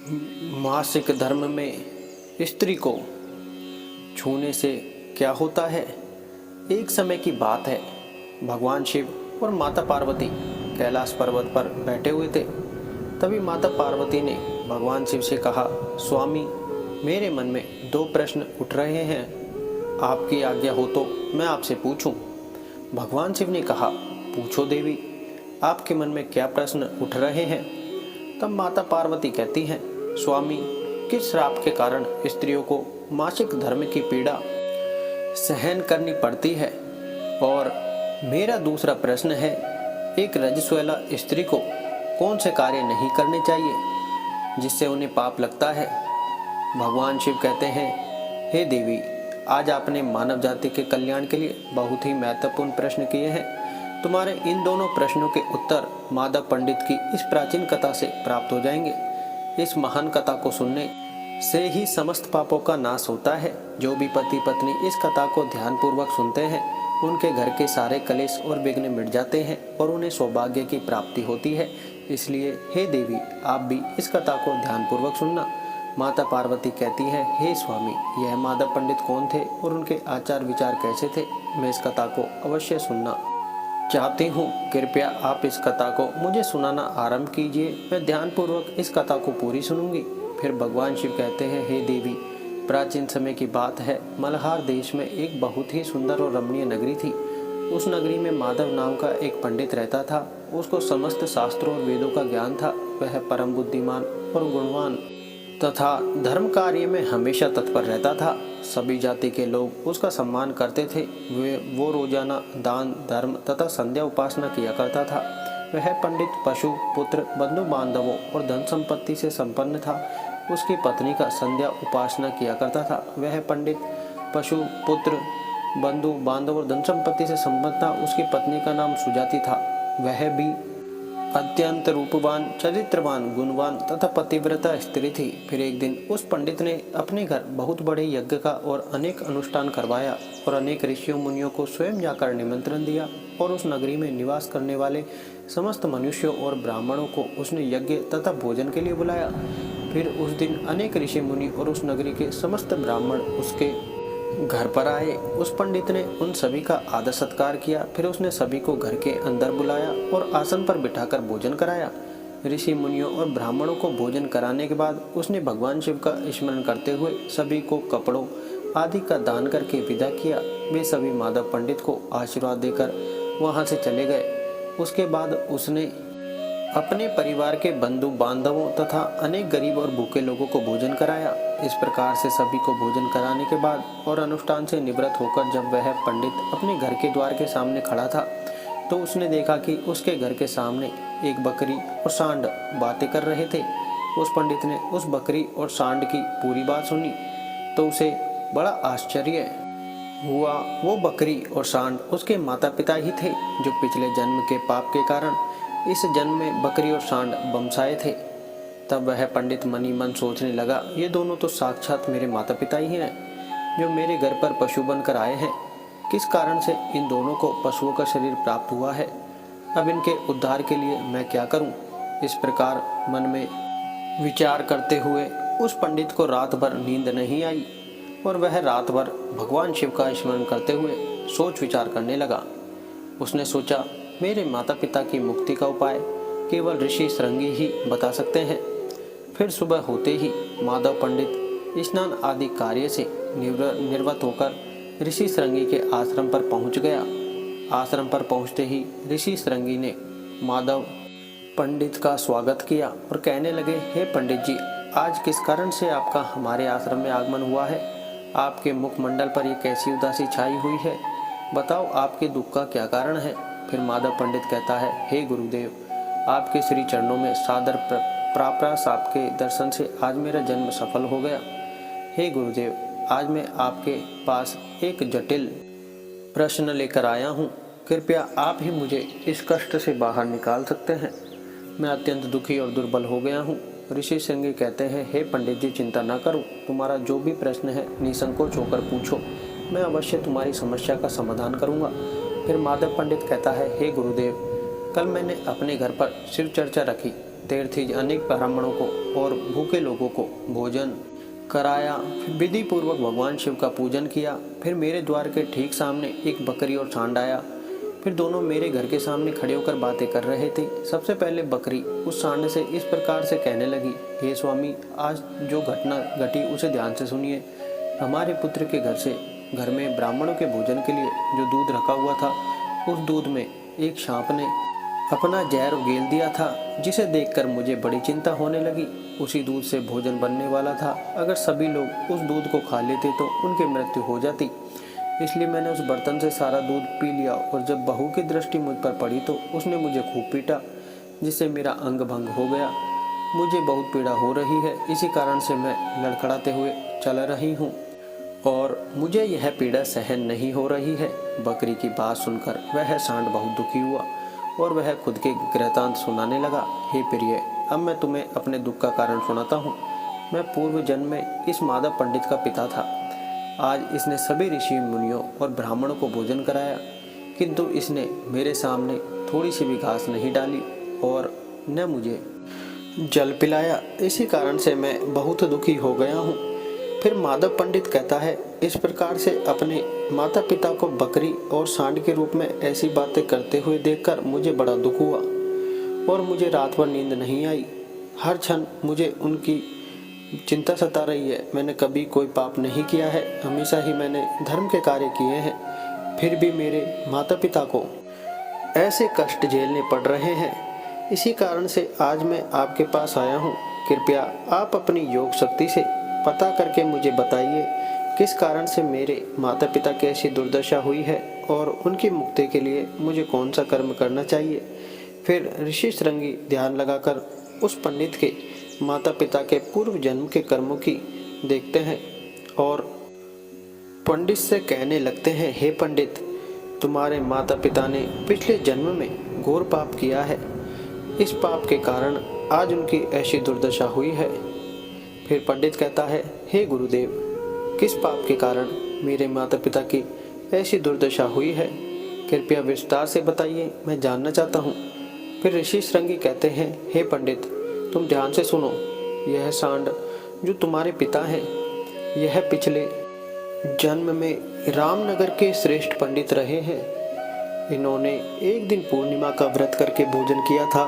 मासिक धर्म में स्त्री को छूने से क्या होता है। एक समय की बात है, भगवान शिव और माता पार्वती कैलाश पर्वत पर बैठे हुए थे। तभी माता पार्वती ने भगवान शिव से कहा, स्वामी, मेरे मन में दो प्रश्न उठ रहे हैं, आपकी आज्ञा हो तो मैं आपसे पूछूं। भगवान शिव ने कहा, पूछो देवी, आपके मन में क्या प्रश्न उठ रहे हैं। तब माता पार्वती कहती हैं, स्वामी, किस श्राप के कारण स्त्रियों को मासिक धर्म की पीड़ा सहन करनी पड़ती है। और मेरा दूसरा प्रश्न है, एक रजस्वला स्त्री को कौन से कार्य नहीं करने चाहिए जिससे उन्हें पाप लगता है। भगवान शिव कहते हैं, हे देवी, आज आपने मानव जाति के कल्याण के लिए बहुत ही महत्वपूर्ण प्रश्न किए हैं। तुम्हारे इन दोनों प्रश्नों के उत्तर माधव पंडित की इस प्राचीन कथा से प्राप्त हो जाएंगे। इस महान कथा को सुनने से ही समस्त पापों का नाश होता है। जो भी पति पत्नी इस कथा को ध्यानपूर्वक सुनते हैं, उनके घर के सारे कलेश और विघ्न मिट जाते हैं और उन्हें सौभाग्य की प्राप्ति होती है। इसलिए हे देवी, आप भी इस कथा को ध्यानपूर्वक सुनना। माता पार्वती कहती है, हे स्वामी, यह माधव पंडित कौन थे और उनके आचार विचार कैसे थे, मैं इस कथा को अवश्य सुनना चाहती हूँ। कृपया आप इस कथा को मुझे सुनाना आरंभ कीजिए, मैं ध्यानपूर्वक इस कथा को पूरी सुनूंगी। फिर भगवान शिव कहते हैं, हे देवी, प्राचीन समय की बात है, मल्हार देश में एक बहुत ही सुंदर और रमणीय नगरी थी। उस नगरी में माधव नाम का एक पंडित रहता था। उसको समस्त शास्त्रों और वेदों का ज्ञान था। वह परम बुद्धिमान और गुणवान तथा धर्म कार्य में हमेशा तत्पर रहता था। सभी जाति के लोग उसका सम्मान करते थे। वो रोजाना दान, धर्म तथा संध्या उपासना किया करता था। वह पंडित पशु, पुत्र, बंधु बांधवों और धन संपत्ति से संपन्न था। उसकी पत्नी का संध्या उपासना किया करता था। वह पंडित पशु, पुत्र, बंधु बांधव और धन संपत्ति से संपन्न था। उसकी पत्नी का नाम सुजाति था। वह भी अत्यंत रूपवान, चरित्रवान, गुणवान तथा पतिव्रता स्त्री थी। फिर एक दिन उस पंडित ने अपने घर बहुत बड़े यज्ञ का और अनेक अनुष्ठान करवाया और अनेक ऋषियों मुनियों को स्वयं जाकर निमंत्रण दिया। और उस नगरी में निवास करने वाले समस्त मनुष्यों और ब्राह्मणों को उसने यज्ञ तथा भोजन के लिए बुलाया। फिर उस दिन अनेक ऋषि मुनि और उस नगरी के समस्त ब्राह्मण उसके घर पर आए। उस पंडित ने उन सभी का आदर सत्कार किया। फिर उसने सभी को घर के अंदर बुलाया और आसन पर बिठाकर भोजन कराया। ऋषि मुनियों और ब्राह्मणों को भोजन कराने के बाद उसने भगवान शिव का स्मरण करते हुए सभी को कपड़ों आदि का दान करके विदा किया। वे सभी माधव पंडित को आशीर्वाद देकर वहां से चले गए। उसके बाद उसने अपने परिवार के बंधु बांधवों तथा अनेक गरीब और भूखे लोगों को भोजन कराया। इस प्रकार से सभी को भोजन कराने के बाद और अनुष्ठान से निवृत्त होकर जब वह पंडित अपने घर के द्वार के सामने खड़ा था, तो उसने देखा कि उसके घर के सामने एक बकरी और सांड बातें कर रहे थे। उस पंडित ने उस बकरी और सांड की पूरी बात सुनी तो उसे बड़ा आश्चर्य हुआ। वो बकरी और सांड उसके माता पिता ही थे, जो पिछले जन्म के पाप के कारण इस जन्म में बकरी और सांड बमसाए थे। तब वह पंडित मनी मन सोचने लगा, ये दोनों तो साक्षात मेरे माता पिता ही हैं, जो मेरे घर पर पशु बनकर आए हैं। किस कारण से इन दोनों को पशुओं का शरीर प्राप्त हुआ है, अब इनके उद्धार के लिए मैं क्या करूं। इस प्रकार मन में विचार करते हुए उस पंडित को रात भर नींद नहीं आई और वह रात भर भगवान शिव का स्मरण करते हुए सोच विचार करने लगा। उसने सोचा, मेरे माता पिता की मुक्ति का उपाय केवल ऋषि श्रृंगी ही बता सकते हैं। फिर सुबह होते ही माधव पंडित स्नान आदि कार्य से निवृत्त होकर ऋषि श्रृंगी के आश्रम पर पहुंच गया। आश्रम पर पहुंचते ही ऋषि श्रृंगी ने माधव पंडित का स्वागत किया और कहने लगे, हे पंडित जी, आज किस कारण से आपका हमारे आश्रम में आगमन हुआ है। आपके मुखमंडल पर ये कैसी उदासी छाई हुई है, बताओ आपके दुख का क्या कारण है। फिर माधव पंडित कहता है, हे गुरुदेव, आपके श्री चरणों में सादर प्राप्रास आपके दर्शन से आज मेरा जन्म सफल हो गया। हे गुरुदेव, आज मैं आपके पास एक जटिल प्रश्न लेकर आया हूँ। कृपया आप ही मुझे इस कष्ट से बाहर निकाल सकते हैं। मैं अत्यंत दुखी और दुर्बल हो गया हूँ। ऋषि श्रृंगी कहते हैं, हे पंडित जी, चिंता न करो, तुम्हारा जो भी प्रश्न है निसंकोच होकर पूछो, मैं अवश्य तुम्हारी समस्या का समाधान करूँगा। फिर माधव पंडित कहता है, हे गुरुदेव, कल मैंने अपने घर पर शिव चर्चा रखी तीर्थीज अनेक ब्राह्मणों को और भूखे लोगों को भोजन कराया। फिर विधि पूर्वक भगवान शिव का पूजन किया। फिर मेरे द्वार के ठीक सामने एक बकरी और सांड आया। फिर दोनों मेरे घर के सामने खड़े होकर बातें कर रहे थे। सबसे पहले बकरी उस सांड से इस प्रकार से कहने लगी, हे स्वामी, आज जो घटना घटी उसे ध्यान से सुनिए। हमारे पुत्र के घर में ब्राह्मणों के भोजन के लिए जो दूध रखा हुआ था, उस दूध में एक सांप ने अपना जहर उगेल दिया था, जिसे देखकर मुझे बड़ी चिंता होने लगी। उसी दूध से भोजन बनने वाला था। अगर सभी लोग उस दूध को खा लेते तो उनकी मृत्यु हो जाती। इसलिए मैंने उस बर्तन से सारा दूध पी लिया और जब बहू की दृष्टि मुझ पर पड़ी तो उसने मुझे खूब पीटा, जिससे मेरा अंग भंग हो गया। मुझे बहुत पीड़ा हो रही है, इसी कारण से मैं लड़खड़ाते हुए चल रही हूँ और मुझे यह पीड़ा सहन नहीं हो रही है। बकरी की बात सुनकर वह सांड बहुत दुखी हुआ और वह खुद के गृहतांत सुनाने लगा। हे प्रिय, अब मैं तुम्हें अपने दुख का कारण सुनाता हूँ। मैं पूर्व जन्म में इस माधव पंडित का पिता था। आज इसने सभी ऋषि मुनियों और ब्राह्मणों को भोजन कराया, किंतु इसने मेरे सामने थोड़ी सी भी घास नहीं डाली और न मुझे जल पिलाया। इसी कारण से मैं बहुत दुखी हो गया हूँ। फिर माधव पंडित कहता है, इस प्रकार से अपने माता पिता को बकरी और सांड के रूप में ऐसी बातें करते हुए देखकर मुझे बड़ा दुख हुआ और मुझे रात भर नींद नहीं आई। हर क्षण मुझे उनकी चिंता सता रही है। मैंने कभी कोई पाप नहीं किया है, हमेशा ही मैंने धर्म के कार्य किए हैं। फिर भी मेरे माता पिता को ऐसे कष्ट झेलने पड़ रहे हैं। इसी कारण से आज मैं आपके पास आया हूँ। कृपया आप अपनी योग शक्ति से पता करके मुझे बताइए किस कारण से मेरे माता पिता की ऐसी दुर्दशा हुई है और उनकी मुक्ति के लिए मुझे कौन सा कर्म करना चाहिए। फिर ऋषि श्रृंगी ध्यान लगाकर उस पंडित के माता पिता के पूर्व जन्म के कर्मों की देखते हैं और पंडित से कहने लगते हैं, हे पंडित, तुम्हारे माता पिता ने पिछले जन्म में घोर पाप किया है। इस पाप के कारण आज उनकी ऐसी दुर्दशा हुई है। फिर पंडित कहता है, हे गुरुदेव, किस पाप के कारण मेरे माता पिता की ऐसी दुर्दशा हुई है, कृपया विस्तार से बताइए, मैं जानना चाहता हूँ। फिर ऋषि श्रृंगी कहते हैं, हे पंडित, तुम ध्यान से सुनो। यह सांड जो तुम्हारे पिता हैं, यह पिछले जन्म में रामनगर के श्रेष्ठ पंडित रहे हैं। इन्होंने एक दिन पूर्णिमा का व्रत करके भोजन किया था।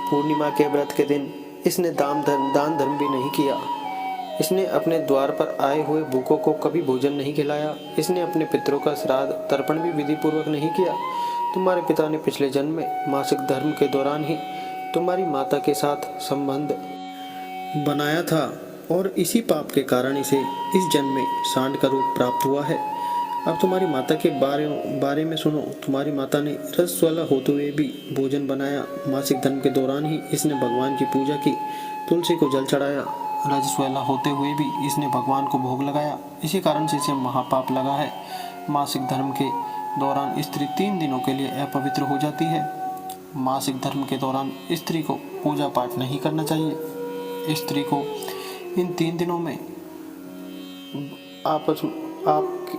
पूर्णिमा के व्रत के दिन इसने दान धर्म भी नहीं किया। इसने अपने द्वार पर आए हुए भूखों को कभी भोजन नहीं खिलाया। इसने अपने पितरों का श्राद्ध तर्पण भी विधि पूर्वक नहीं किया। तुम्हारे पिता ने पिछले जन्म में मासिक धर्म के दौरान ही तुम्हारी माता के साथ संबंध बनाया था और इसी पाप के कारण इसे इस जन्म में सांड का रूप प्राप्त हुआ है। अब तुम्हारी माता के बारे में सुनो। तुम्हारी माता ने रजस्वला होते हुए भी भोजन बनाया। मासिक धर्म के दौरान ही इसने भगवान की पूजा की, तुलसी को जल चढ़ाया। रजस्वला होते हुए भी इसने भगवान को भोग लगाया। इसी कारण से इसे महापाप लगा है। मासिक धर्म के दौरान स्त्री 3 दिनों के लिए अपवित्र हो जाती है। मासिक धर्म के दौरान स्त्री को पूजा पाठ नहीं करना चाहिए। स्त्री को इन 3 दिनों में आप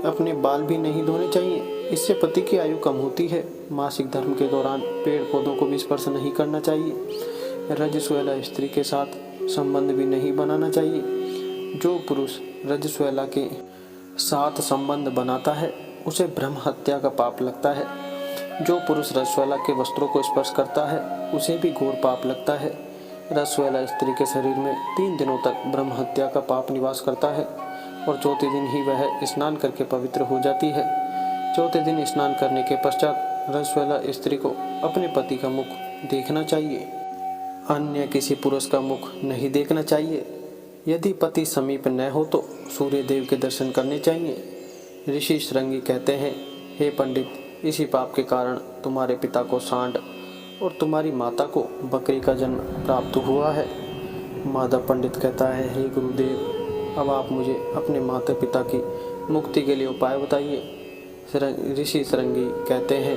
अपने बाल भी नहीं धोने चाहिए, इससे पति की आयु कम होती है। मासिक धर्म के दौरान पेड़ पौधों को भी स्पर्श नहीं करना चाहिए। रजस्वला स्त्री के साथ संबंध भी नहीं बनाना चाहिए। जो पुरुष रजस्वला के साथ संबंध बनाता है उसे ब्रह्म हत्या का पाप लगता है। जो पुरुष रजस्वला के वस्त्रों को स्पर्श करता है उसे भी घोर पाप लगता है। रजस्वला स्त्री के शरीर में 3 दिनों तक ब्रह्म हत्या का पाप निवास करता है और चौथे दिन ही वह स्नान करके पवित्र हो जाती है। चौथे दिन स्नान करने के पश्चात रजस्वला स्त्री को अपने पति का मुख देखना चाहिए, अन्य किसी पुरुष का मुख नहीं देखना चाहिए। यदि पति समीप न हो तो सूर्य देव के दर्शन करने चाहिए। ऋषि श्रृंगी कहते हैं, हे पंडित, इसी पाप के कारण तुम्हारे पिता को सांड और तुम्हारी माता को बकरी का जन्म प्राप्त हुआ है। माधव पंडित कहता है, हे गुरुदेव, अब आप मुझे अपने माता पिता की मुक्ति के लिए उपाय बताइए। ऋषि श्रृंगी कहते हैं,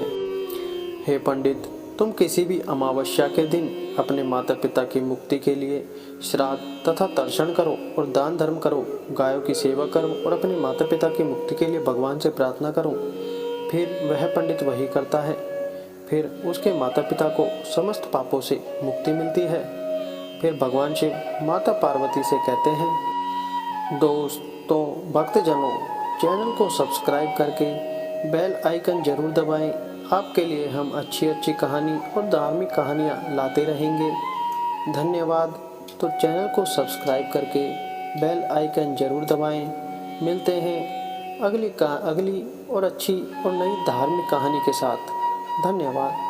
हे पंडित, तुम किसी भी अमावस्या के दिन अपने माता पिता की मुक्ति के लिए श्राद्ध तथा तर्पण करो और दान धर्म करो, गायों की सेवा करो और अपने माता पिता की मुक्ति के लिए भगवान से प्रार्थना करो। फिर वह पंडित वही करता है। फिर उसके माता पिता को समस्त पापों से मुक्ति मिलती है। फिर भगवान शिव माता पार्वती से कहते हैं, दोस्तों भक्तजनों, चैनल को सब्सक्राइब करके बेल आइकन जरूर दबाएं। आपके लिए हम अच्छी अच्छी कहानी और धार्मिक कहानियाँ लाते रहेंगे। धन्यवाद। तो चैनल को सब्सक्राइब करके बेल आइकन जरूर दबाएं। मिलते हैं अगली और अच्छी और नई धार्मिक कहानी के साथ। धन्यवाद।